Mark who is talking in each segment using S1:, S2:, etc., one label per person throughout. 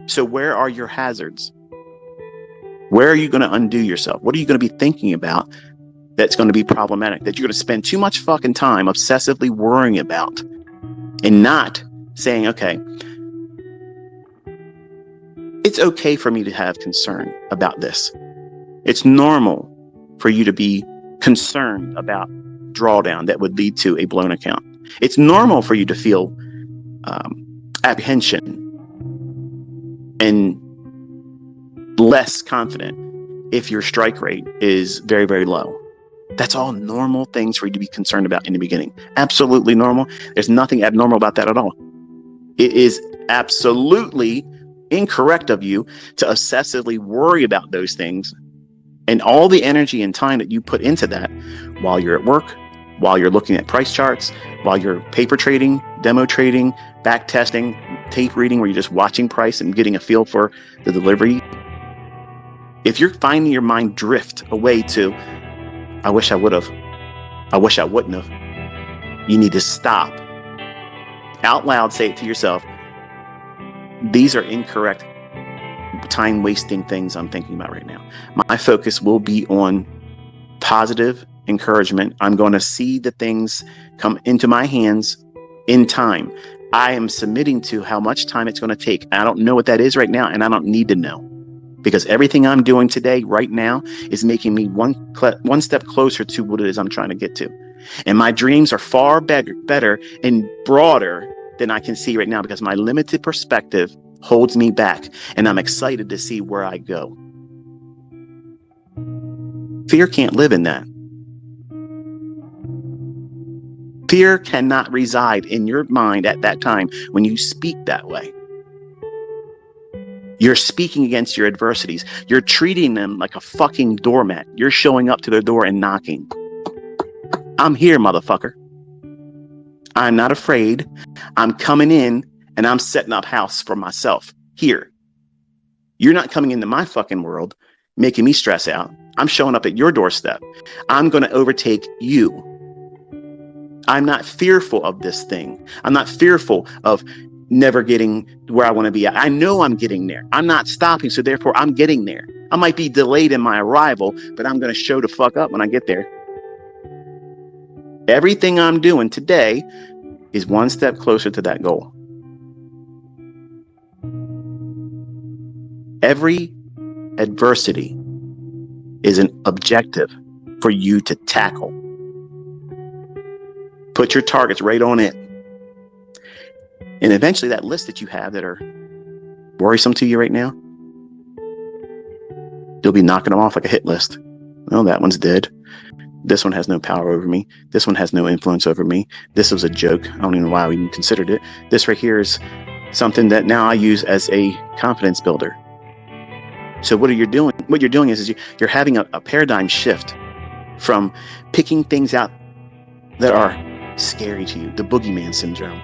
S1: So where are your hazards? Where are you going to undo yourself? What are you going to be thinking about that's going to be problematic, that you're going to spend too much fucking time obsessively worrying about and not saying, okay, it's okay for me to have concern about this. It's normal for you to be concerned about drawdown that would lead to a blown account. It's normal for you to feel apprehension and less confident if your strike rate is very, very low. That's all normal things for you to be concerned about in the beginning. Absolutely normal. There's nothing abnormal about that at all. It is absolutely incorrect of you to obsessively worry about those things and all the energy and time that you put into that while you're at work, while you're looking at price charts, while you're paper trading, demo trading, back testing, tape reading, where you're just watching price and getting a feel for the delivery. If you're finding your mind drift away to, I wish I would have, I wish I wouldn't have, you need to stop. Out loud, say it to yourself. These are incorrect, time-wasting things I'm thinking about right now. My focus will be on positive encouragement. I'm going to see the things come into my hands in time. I am submitting to how much time it's going to take. I don't know what that is right now, and I don't need to know, because everything I'm doing today, right now, is making me one step closer to what it is I'm trying to get to. And my dreams are far better and broader than I can see right now, because my limited perspective holds me back, and I'm excited to see where I go. Fear can't live in that. Fear cannot reside in your mind at that time when you speak that way. You're speaking against your adversities. You're treating them like a fucking doormat. You're showing up to their door and knocking. I'm here, motherfucker. I'm not afraid. I'm coming in and I'm setting up house for myself here. You're not coming into my fucking world, making me stress out. I'm showing up at your doorstep. I'm going to overtake you. I'm not fearful of this thing. I'm not fearful of never getting where I want to be. I know I'm getting there. I'm not stopping, so therefore I'm getting there. I might be delayed in my arrival, but I'm going to show the fuck up when I get there. Everything I'm doing today is one step closer to that goal. Every adversity is an objective for you to tackle. Put your targets right on it. And eventually that list that you have that are worrisome to you right now, you'll be knocking them off like a hit list. Oh, that one's dead. This one has no power over me. This one has no influence over me. This was a joke. I don't even know why we even considered it. This right here is something that now I use as a confidence builder. So what you're doing is you're having a paradigm shift from picking things out that are scary to you, the boogeyman syndrome.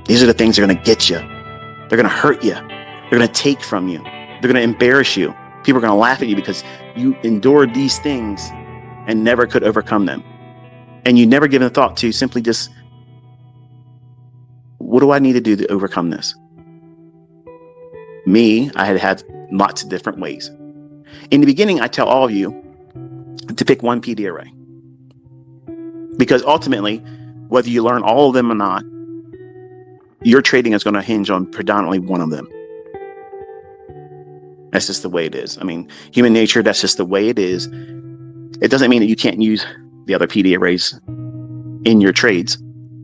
S1: These are the things that are going to get you. They're going to hurt you. They're going to take from you. They're going to embarrass you. People are going to laugh at you because you endured these things and never could overcome them. And you never given a thought to simply just, what do I need to do to overcome this? Me, I had lots of different ways. In the beginning, I tell all of you to pick one PD array. Because ultimately, whether you learn all of them or not, your trading is going to hinge on predominantly one of them. That's just the way it is. I mean, human nature, that's just the way it is. It doesn't mean that you can't use the other PD arrays in your trades,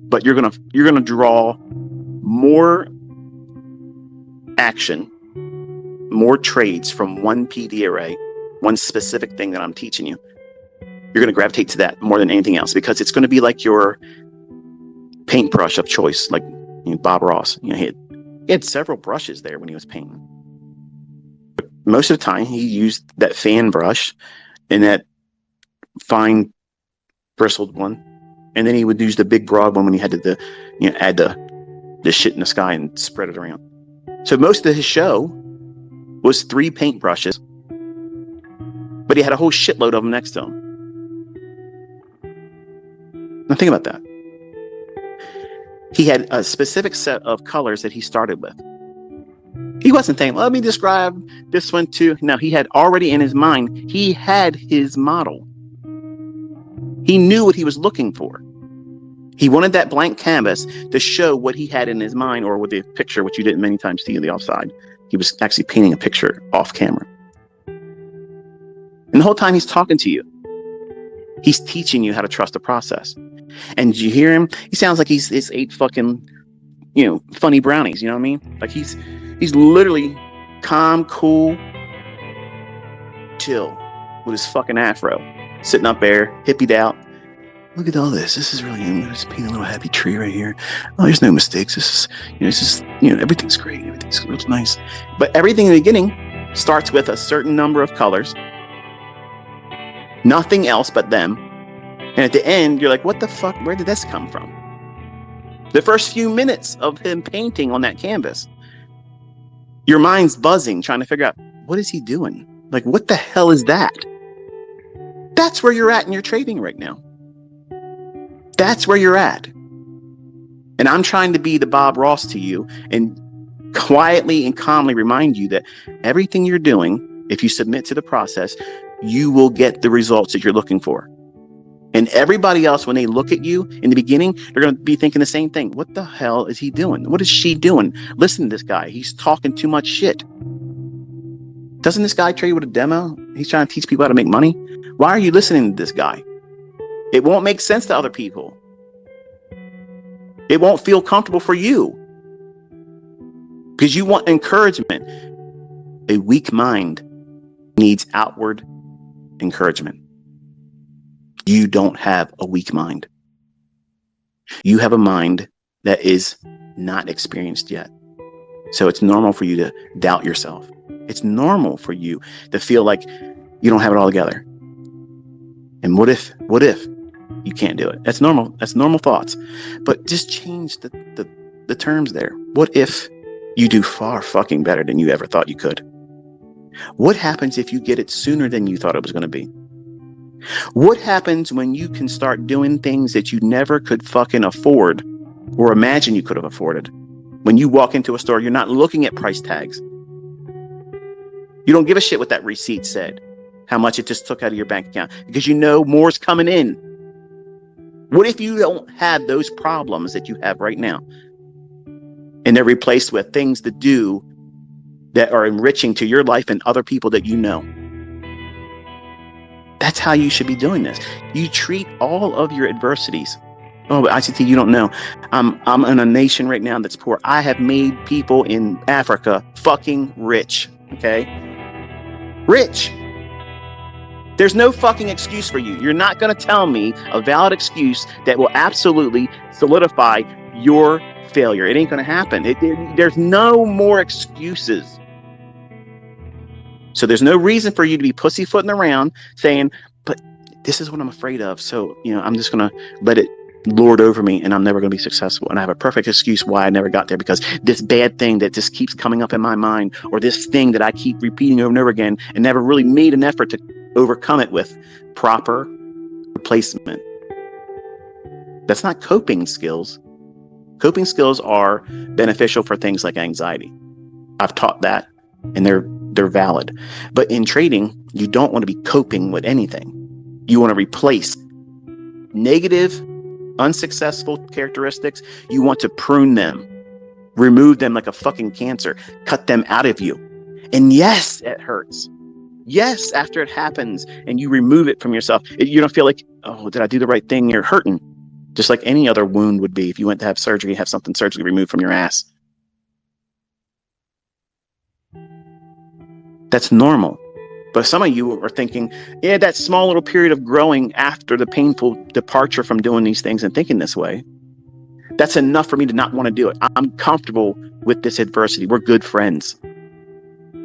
S1: but you're gonna draw more action, more trades from one PD array, one specific thing that I'm teaching you. You're going to gravitate to that more than anything else, because it's going to be like your paintbrush of choice, like Bob Ross. He had several brushes there when he was painting. But most of the time, he used that fan brush and that fine bristled one, and then he would use the big broad one when he had to add the shit in the sky and spread it around. So most of his show was 3 paintbrushes, but he had a whole shitload of them next to him. Now think about that. He had a specific set of colors that he started with. He wasn't thinking, let me describe this one too. No, he had already in his mind, he had his model. He knew what he was looking for. He wanted that blank canvas to show what he had in his mind, or with the picture, which you didn't many times see on the offside. He was actually painting a picture off camera. And the whole time he's talking to you, he's teaching you how to trust the process. And you hear him? He sounds like he's ate fucking, funny brownies. You know what I mean? Like he's literally calm, cool, chill with his fucking afro, sitting up there, hippied out. Look at all this. This is really, just paint a little happy tree right here. Oh, there's no mistakes. This is, everything's great. Everything's looks nice. But everything in the beginning starts with a certain number of colors. Nothing else but them. And at the end, you're like, what the fuck? Where did this come from? The first few minutes of him painting on that canvas, your mind's buzzing, trying to figure out, what is he doing? Like, what the hell is that? That's where you're at in your trading right now. That's where you're at. And I'm trying to be the Bob Ross to you and quietly and calmly remind you that everything you're doing, if you submit to the process, you will get the results that you're looking for. And everybody else, when they look at you in the beginning, they're going to be thinking the same thing. What the hell is he doing? What is she doing? Listen to this guy. He's talking too much shit. Doesn't this guy trade with a demo? He's trying to teach people how to make money. Why are you listening to this guy? It won't make sense to other people. It won't feel comfortable for you because you want encouragement. A weak mind needs outward encouragement. You don't have a weak mind. You have a mind that is not experienced yet. So it's normal for you to doubt yourself. It's normal for you to feel like you don't have it all together. And what if you can't do it? That's normal. That's normal thoughts. But just change the terms there. What if you do far fucking better than you ever thought you could? What happens if you get it sooner than you thought it was going to be? What happens when you can start doing things that you never could fucking afford or imagine you could have afforded? When you walk into a store, you're not looking at price tags. You don't give a shit what that receipt said, how much it just took out of your bank account, because you know more's coming in. What if you don't have those problems that you have right now, and they're replaced with things to do that are enriching to your life and other people that you know? That's how you should be doing this. You treat all of your adversities. Oh, but ICT, you don't know. I'm in a nation right now that's poor. I have made people in Africa fucking rich. Okay? Rich. There's no fucking excuse for you. You're not going to tell me a valid excuse that will absolutely solidify your failure. It ain't going to happen. There's no more excuses. So there's no reason for you to be pussyfooting around saying, but this is what I'm afraid of. So, I'm just going to let it lord over me and I'm never going to be successful. And I have a perfect excuse why I never got there, because this bad thing that just keeps coming up in my mind, or this thing that I keep repeating over and over again and never really made an effort to overcome it with proper replacement. That's not coping skills. Coping skills are beneficial for things like anxiety. I've taught that, and they're valid. But in trading, you don't want to be coping with anything. You want to replace negative, unsuccessful characteristics. You want to prune them, remove them like a fucking cancer, cut them out of you. And yes, it hurts. Yes, after it happens and you remove it from yourself, you don't feel like, oh, did I do the right thing? You're hurting. Just like any other wound would be if you went to have surgery, have something surgically removed from your ass. That's normal. But some of you are thinking, yeah, that small little period of growing after the painful departure from doing these things and thinking this way, that's enough for me to not want to do it. I'm comfortable with this adversity. We're good friends.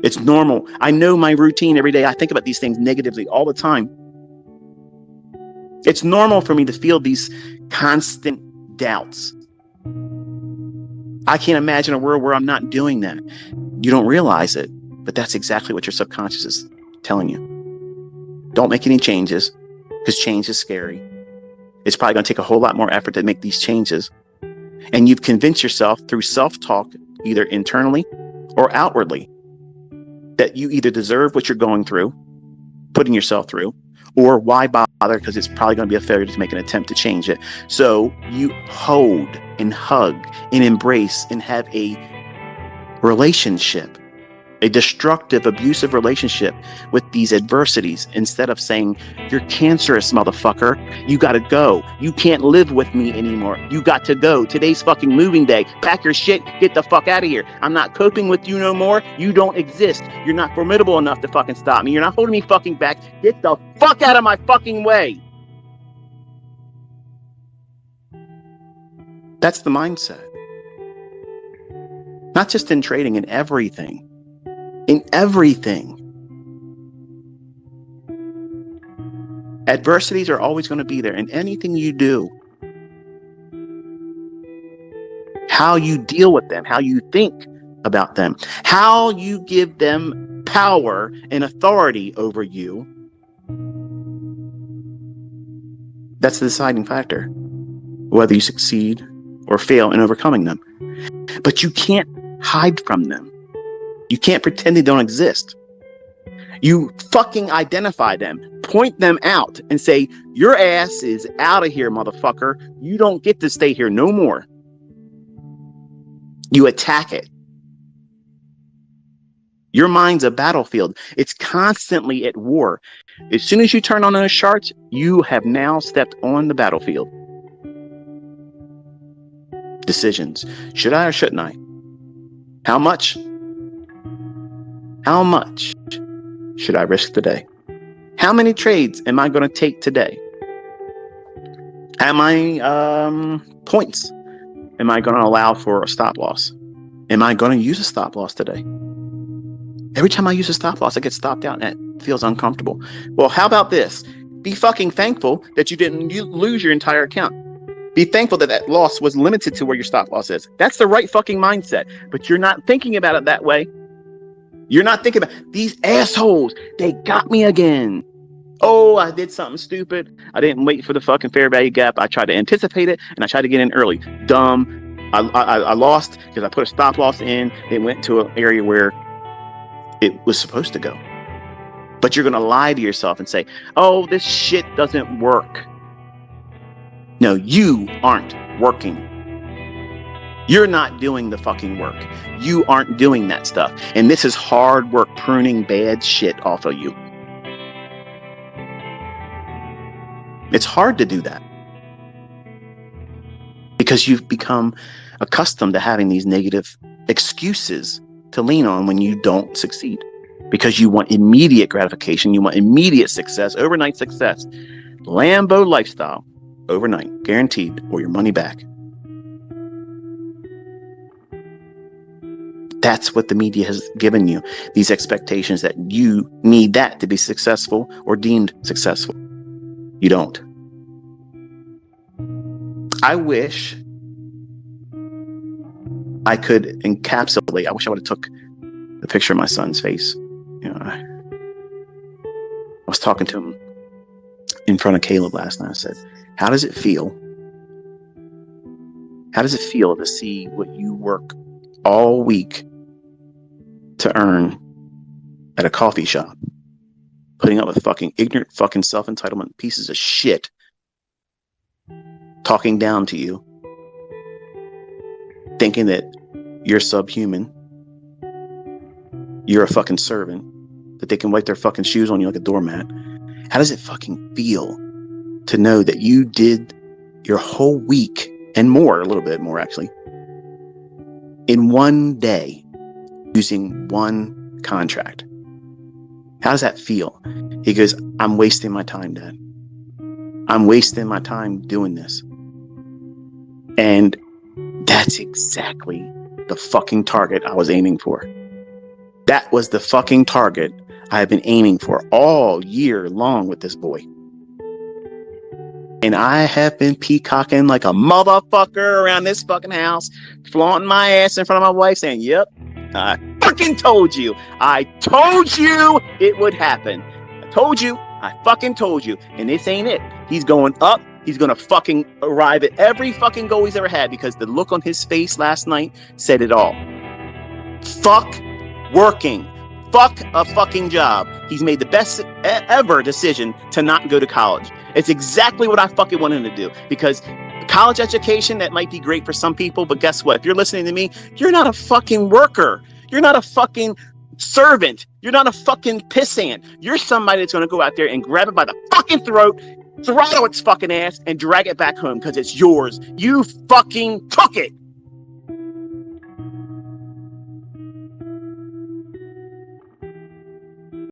S1: It's normal. I know my routine every day. I think about these things negatively all the time. It's normal for me to feel these constant doubts. I can't imagine a world where I'm not doing that. You don't realize it, but that's exactly what your subconscious is telling you. Don't make any changes, because change is scary. It's probably going to take a whole lot more effort to make these changes. And you've convinced yourself through self-talk, either internally or outwardly that you either deserve what you're going through, putting yourself through, or why bother, because it's probably going to be a failure to make an attempt to change it. So you hold and hug and embrace and have a relationship, a destructive, abusive relationship with these adversities, instead of saying, you're cancerous, motherfucker. You got to go. You can't live with me anymore. You got to go. Today's fucking moving day. Pack your shit. Get the fuck out of here. I'm not coping with you no more. You don't exist. You're not formidable enough to fucking stop me. You're not holding me fucking back. Get the fuck out of my fucking way. That's the mindset. Not just in trading, in everything. In everything. Adversities are always going to be there in anything you do. How you deal with them, how you think about them, how you give them power and authority over you. That's the deciding factor, whether you succeed or fail in overcoming them. But you can't hide from them. You can't pretend they don't exist. You fucking identify them, point them out, and say, your ass is out of here, motherfucker. You don't get to stay here no more. You attack it. Your mind's a battlefield. It's constantly at war. As soon as you turn on those charts, you have now stepped on the battlefield. Decisions. Should I or shouldn't I? How much? How much should I risk today? How many trades am I going to take today? How many points am I going to allow for a stop loss? Am I going to use a stop loss today? Every time I use a stop loss, I get stopped out and it feels uncomfortable. Well, how about this? Be fucking thankful that you didn't lose your entire account. Be thankful that that loss was limited to where your stop loss is. That's the right fucking mindset. But you're not thinking about it that way. You're not thinking about these assholes. They got me again. Oh, I did something stupid. I didn't wait for the fucking fair value gap. I tried to anticipate it and I tried to get in early. Dumb. I lost because I put a stop loss in. It went to an area where it was supposed to go. But you're going to lie to yourself and say, oh, this shit doesn't work. No, you aren't working. You're not doing the fucking work. You aren't doing that stuff. And this is hard work pruning bad shit off of you. It's hard to do that because you've become accustomed to having these negative excuses to lean on when you don't succeed, because you want immediate gratification. You want immediate success, overnight success, Lambo lifestyle, overnight, guaranteed, or your money back. That's what the media has given you, these expectations that you need that to be successful or deemed successful. You don't. I wish I could encapsulate. I wish I would have took the picture of my son's face. You know, I was talking to him in front of Caleb last night. I said, how does it feel? How does it feel to see what you work all week to earn at a coffee shop, putting up with fucking ignorant, fucking self-entitlement pieces of shit, talking down to you, thinking that you're subhuman, you're a fucking servant, that they can wipe their fucking shoes on you like a doormat. How does it fucking feel to know that you did your whole week and more, a little bit more actually, in one day using one contract? How does that feel? He goes, I'm wasting my time, Dad. I'm wasting my time doing this. And that's exactly the fucking target I was aiming for. That was the fucking target I have been aiming for all year long with this boy. And I have been peacocking like a motherfucker around this fucking house, flaunting my ass in front of my wife saying, yep, I fucking told you. I told you it would happen. I told you. I fucking told you. And this ain't it. He's going up. He's going to fucking arrive at every fucking goal he's ever had, because the look on his face last night said it all. Fuck working. Fuck a fucking job. He's made the best ever decision to not go to college. It's exactly what I fucking want him to do, because college education, that might be great for some people, but guess what? If you're listening to me, you're not a fucking worker. You're not a fucking servant. You're not a fucking pissant. You're somebody that's going to go out there and grab it by the fucking throat, throttle its fucking ass, and drag it back home because it's yours. You fucking took it.